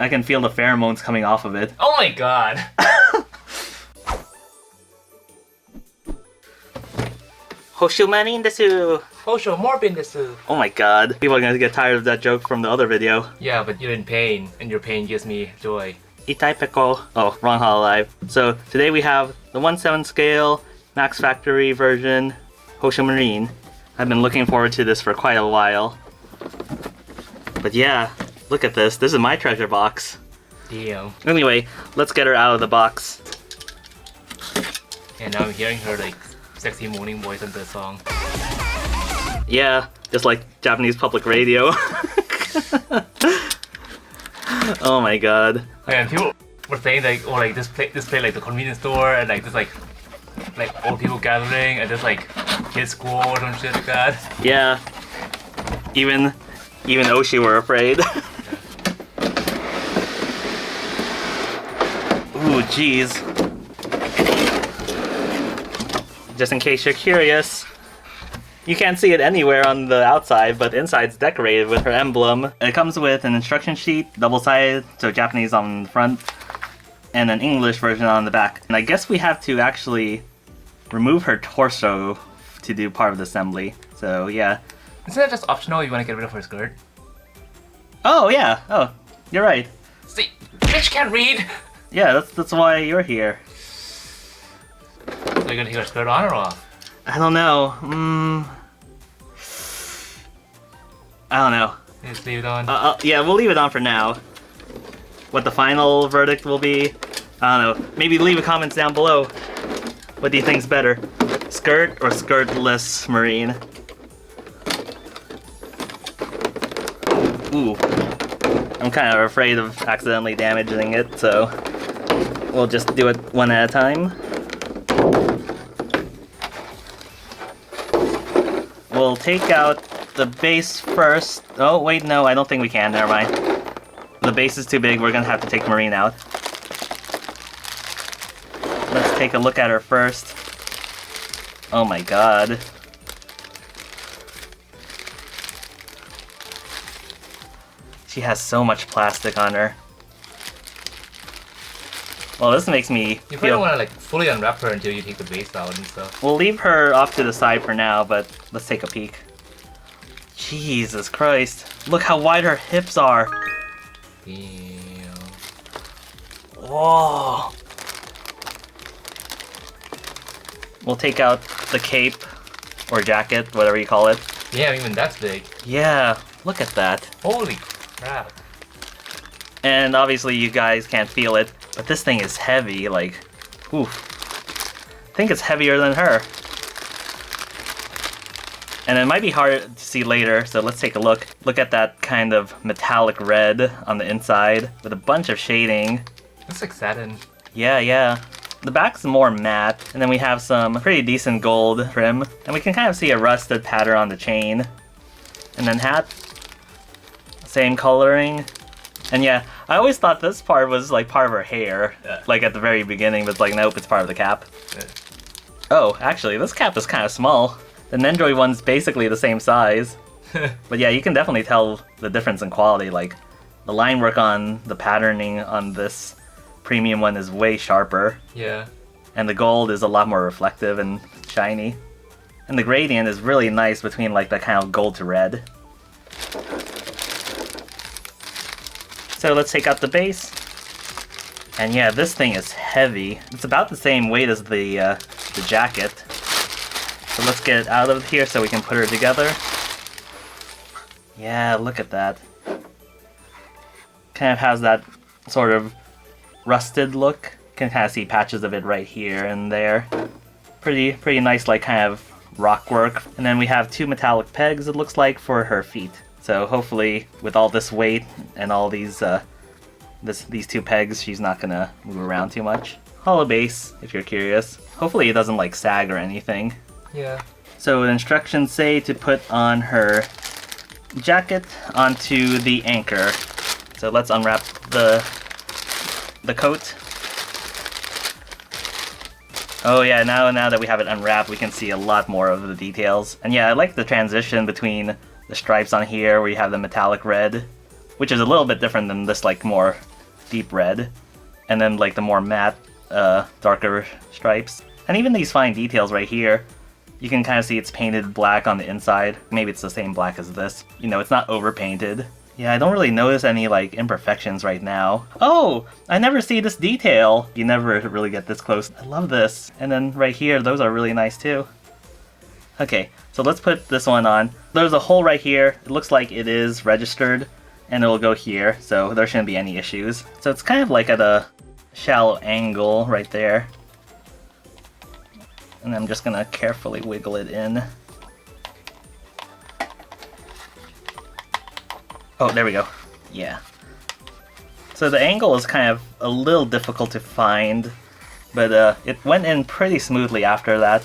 I can feel the pheromones coming off of it. Oh my god! Hoshumanin desu! Hosho morbin desu! Oh my god. People are gonna get tired of that joke from the other video. Yeah, but you're in pain, and your pain gives me joy. Itai Peko. Oh, wrong Hololive. So today we have the 1/7 scale Max Factory version Hoshumarine. I've been looking forward to this for quite a while. But yeah, look at this. This is my treasure box. Damn. Anyway, let's get her out of the box. And now I'm hearing her like sexy morning voice on the song. Yeah, just like Japanese public radio. Oh my god. And people were saying like, oh, like this play like the convenience store, and like this like old people gathering, and just like kids school or some shit like that. Yeah. Even Oshi were afraid. Ooh, jeez. Just in case you're curious, you can't see it anywhere on the outside, but the inside's decorated with her emblem. It comes with an instruction sheet, double-sided, so Japanese on the front, and an English version on the back. And I guess we have to actually remove her torso to do part of the assembly. So yeah. Isn't that just optional if you want to get rid of her skirt? Oh yeah. Oh, you're right. See, bitch can't read! Yeah, that's why you're here. So you're gonna take her skirt on or off? I don't know. I don't know. Just leave it on. Yeah, we'll leave it on for now. What the final verdict will be, I don't know. Maybe leave a comments down below. What do you think's better? Skirt or skirtless Marine? Ooh. I'm kind of afraid of accidentally damaging it, so we'll just do it one at a time. We'll take out the base first. Oh, wait, no, I don't think we can. Never mind. The base is too big. We're gonna have to take Marine out. Let's take a look at her first. Oh my god. She has so much plastic on her. Well, this makes me You probably don't want to like fully unwrap her until you take the base out and stuff. We'll leave her off to the side for now, but let's take a peek. Jesus Christ. Look how wide her hips are. Damn. Whoa. We'll take out the cape or jacket, whatever you call it. Yeah, even that's big. Yeah, look at that. Holy crap. And obviously you guys can't feel it, but this thing is heavy, like, oof. I think it's heavier than her. And it might be hard to see later, so let's take a look. Look at that kind of metallic red on the inside with a bunch of shading. Looks like satin. Yeah. The back's more matte, and then we have some pretty decent gold trim. And we can kind of see a rusted pattern on the chain. And then hat, same coloring. And yeah, I always thought this part was like part of her hair, like at the very beginning, but it's like, nope, it's part of the cap. Yeah. Oh, actually, this cap is kind of small. The Nendoroid one's basically the same size. But yeah, you can definitely tell the difference in quality. Like, the line work on the patterning on this premium one is way sharper. Yeah. And the gold is a lot more reflective and shiny. And the gradient is really nice between like that kind of gold to red. So let's take out the base. And yeah, this thing is heavy. It's about the same weight as the jacket. So let's get it out of here so we can put her together. Yeah, look at that. Kind of has that sort of rusted look. Can kind of see patches of it right here and there. Pretty nice, like kind of rock work. And then we have two metallic pegs, it looks like, for her feet. So hopefully, with all this weight and all these these two pegs, she's not gonna move around too much. Hollow base, if you're curious. Hopefully it doesn't like sag or anything. Yeah. So the instructions say to put on her jacket onto the anchor. So let's unwrap the coat. Oh yeah, now that we have it unwrapped, we can see a lot more of the details. And yeah, I like the transition between the stripes on here where you have the metallic red, which is a little bit different than this like more deep red, and then like the more matte, darker stripes. And even these fine details right here, you can kind of see it's painted black on the inside. Maybe it's the same black as this. You know, it's not overpainted. Yeah, I don't really notice any like imperfections right now. Oh, I never see this detail. You never really get this close. I love this. And then right here, those are really nice too. Okay, so let's put this one on. There's a hole right here. It looks like it is registered, and it'll go here, so there shouldn't be any issues. So it's kind of like at a shallow angle right there. And I'm just gonna carefully wiggle it in. Oh, there we go. Yeah. So the angle is kind of a little difficult to find, but it went in pretty smoothly after that.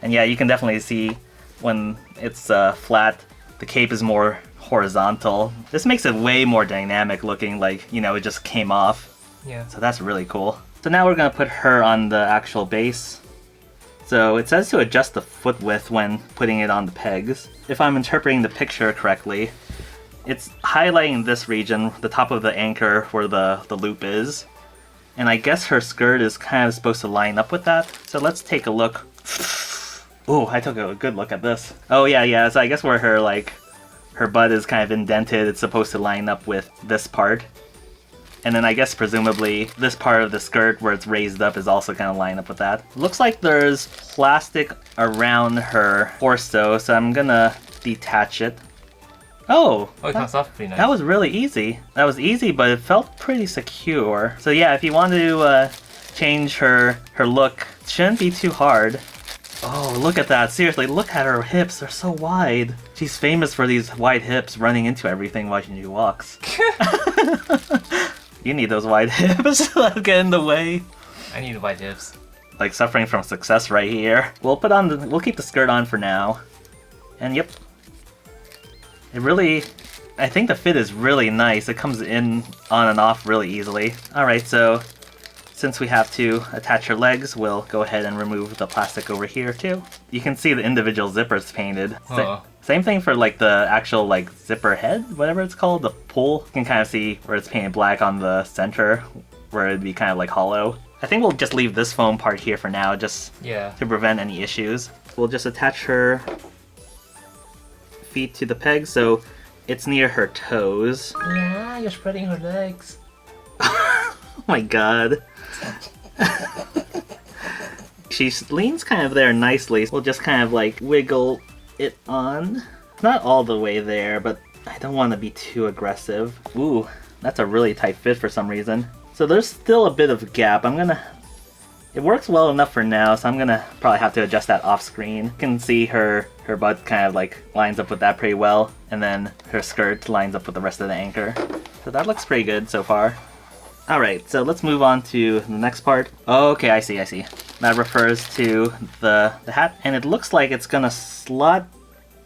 And yeah, you can definitely see when it's flat, the cape is more horizontal. This makes it way more dynamic looking, like, you know, it just came off. Yeah. So that's really cool. So now we're gonna put her on the actual base. So it says to adjust the foot width when putting it on the pegs. If I'm interpreting the picture correctly, it's highlighting this region, the top of the anchor where the loop is. And I guess her skirt is kind of supposed to line up with that. So let's take a look. Ooh, I took a good look at this. Oh yeah, so I guess where her butt is kind of indented, it's supposed to line up with this part. And then I guess presumably this part of the skirt where it's raised up is also kind of lined up with that. Looks like there's plastic around her torso, so I'm gonna detach it. Oh, it comes off pretty nice. That was really easy. That was easy, but it felt pretty secure. So yeah, if you want to change her look, it shouldn't be too hard. Oh, look at that. Seriously, look at her hips. They're so wide. She's famous for these wide hips running into everything while she walks. You need those wide hips. That'll get in the way. I need wide hips. Like suffering from success right here. We'll keep the skirt on for now. And yep. I think the fit is really nice. It comes in on and off really easily. Alright, so since we have to attach her legs, we'll go ahead and remove the plastic over here too. You can see the individual zippers painted. Same thing for like the actual like zipper head, whatever it's called, the pull. You can kind of see where it's painted black on the center, where it'd be kind of like hollow. I think we'll just leave this foam part here for now, just to prevent any issues. We'll just attach her feet to the peg so it's near her toes. Yeah, you're spreading her legs. Oh my god. She leans kind of there nicely. We'll just kind of like wiggle it on. Not all the way there, but I don't want to be too aggressive. Ooh, that's a really tight fit for some reason. So there's still a bit of gap. It works well enough for now, so I'm gonna probably have to adjust that off screen. You can see her butt kind of like lines up with that pretty well, and then her skirt lines up with the rest of the anchor. So that looks pretty good so far. Alright, so let's move on to the next part. Oh, okay, I see. That refers to the hat, and it looks like it's gonna slot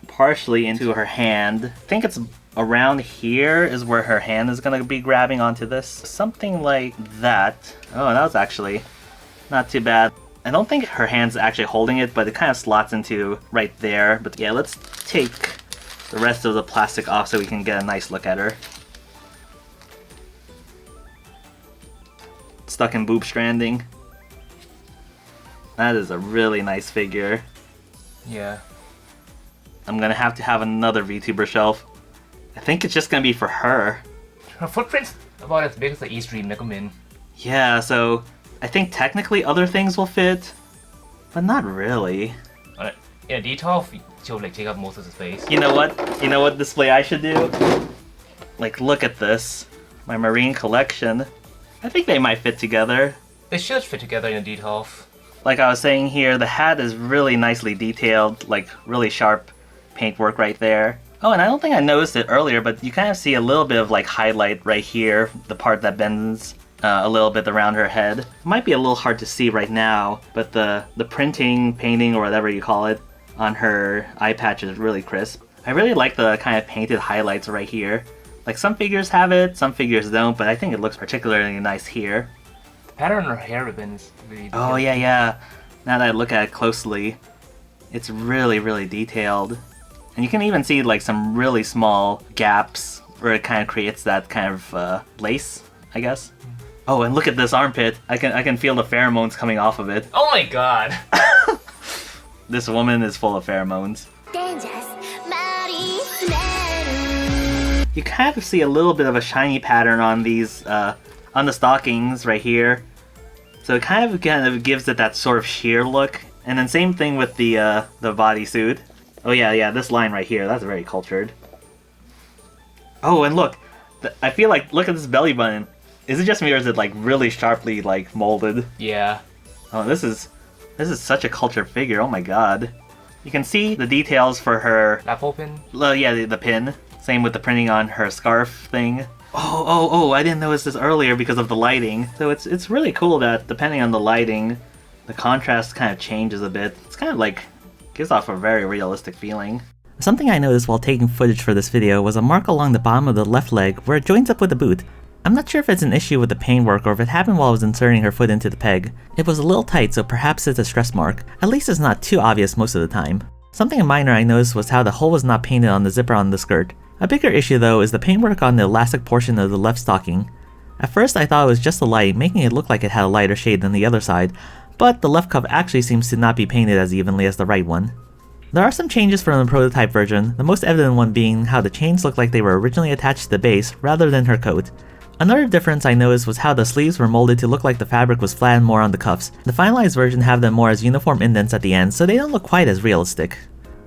partially into her hand. I think it's around here is where her hand is gonna be grabbing onto this. Something like that. Oh, that was actually not too bad. I don't think her hand's actually holding it, but it kind of slots into right there. But yeah, let's take the rest of the plastic off so we can get a nice look at her. Stuck in boob stranding. That is a really nice figure. Yeah. I'm gonna have to have another VTuber shelf. I think it's just gonna be for her. Her footprint's about as big as the E-Stream Megumin. Yeah, so I think technically other things will fit, but not really. In a detail, she'll like take up most of the space. You know what? You know what display I should do? Like, look at this. My marine collection. I think they might fit together. They should fit together in a detail. Like I was saying here, the hat is really nicely detailed, like really sharp paintwork right there. Oh, and I don't think I noticed it earlier, but you kind of see a little bit of like highlight right here, the part that bends a little bit around her head. It might be a little hard to see right now, but the printing, painting, or whatever you call it, on her eye patch is really crisp. I really like the kind of painted highlights right here. Like some figures have it, some figures don't, but I think it looks particularly nice here. The pattern on her hair ribbon is really detailed. Oh yeah. Now that I look at it closely, it's really, really detailed. And you can even see like some really small gaps where it kind of creates that kind of lace, I guess. Oh, and look at this armpit. I can feel the pheromones coming off of it. Oh my god. This woman is full of pheromones. You kind of see a little bit of a shiny pattern on these, on the stockings right here. So it kind of gives it that sort of sheer look. And then same thing with the bodysuit. Oh yeah, this line right here, that's very cultured. Oh, and look, I feel like, look at this belly button. Is it just me or is it like really sharply like molded? Yeah. Oh, this is such a cultured figure, oh my god. You can see the details for her... Lapel pin? Yeah, the pin. Same with the printing on her scarf thing. Oh, I didn't notice this earlier because of the lighting. So it's really cool that depending on the lighting, the contrast kind of changes a bit. It's kind of like, gives off a very realistic feeling. Something I noticed while taking footage for this video was a mark along the bottom of the left leg where it joins up with the boot. I'm not sure if it's an issue with the paintwork or if it happened while I was inserting her foot into the peg. It was a little tight, so perhaps it's a stress mark. At least it's not too obvious most of the time. Something minor I noticed was how the hole was not painted on the zipper on the skirt. A bigger issue though is the paintwork on the elastic portion of the left stocking. At first I thought it was just the light, making it look like it had a lighter shade than the other side, but the left cuff actually seems to not be painted as evenly as the right one. There are some changes from the prototype version, the most evident one being how the chains look like they were originally attached to the base rather than her coat. Another difference I noticed was how the sleeves were molded to look like the fabric was flattened more on the cuffs. The finalized version have them more as uniform indents at the end, so they don't look quite as realistic.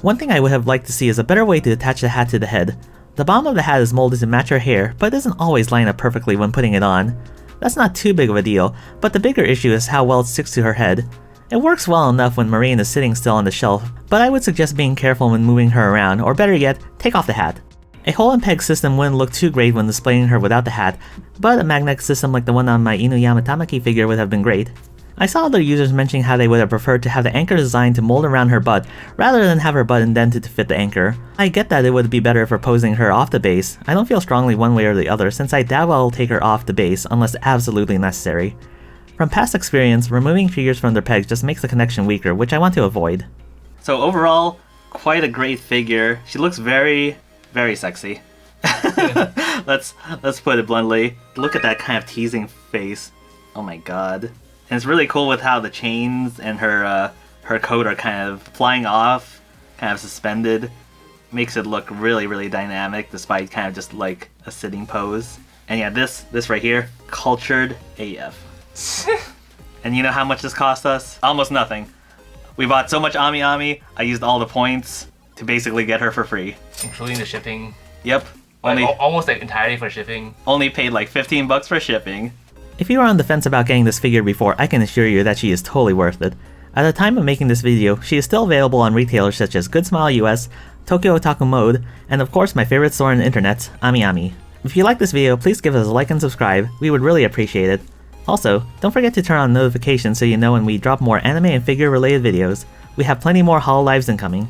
One thing I would have liked to see is a better way to attach the hat to the head. The bottom of the hat is molded to match her hair, but it doesn't always line up perfectly when putting it on. That's not too big of a deal, but the bigger issue is how well it sticks to her head. It works well enough when Marine is sitting still on the shelf, but I would suggest being careful when moving her around, or better yet, take off the hat. A hole and peg system wouldn't look too great when displaying her without the hat, but a magnetic system like the one on my Inuyama Tamaki figure would have been great. I saw other users mentioning how they would have preferred to have the anchor designed to mold around her butt, rather than have her butt indented to fit the anchor. I get that it would be better for posing her off the base. I don't feel strongly one way or the other, since I doubt I'll take her off the base unless absolutely necessary. From past experience, removing figures from their pegs just makes the connection weaker, which I want to avoid. So overall, quite a great figure. She looks very, very sexy. Let's put it bluntly. Look at that kind of teasing face. Oh my god. And it's really cool with how the chains and her coat are kind of flying off, kind of suspended. Makes it look really, really dynamic despite kind of just like a sitting pose. And yeah, this right here, cultured AF. And you know how much this cost us? Almost nothing. We bought so much Ami Ami, I used all the points to basically get her for free. Including the shipping. Yep. Almost like entirely for shipping. Only paid like 15 bucks for shipping. If you were on the fence about getting this figure before, I can assure you that she is totally worth it. At the time of making this video, she is still available on retailers such as Good Smile US, Tokyo Otaku Mode, and of course my favorite store on the internet, Ami Ami. If you like this video, please give us a like and subscribe, we would really appreciate it. Also, don't forget to turn on notifications so you know when we drop more anime and figure related videos. We have plenty more Hololives incoming.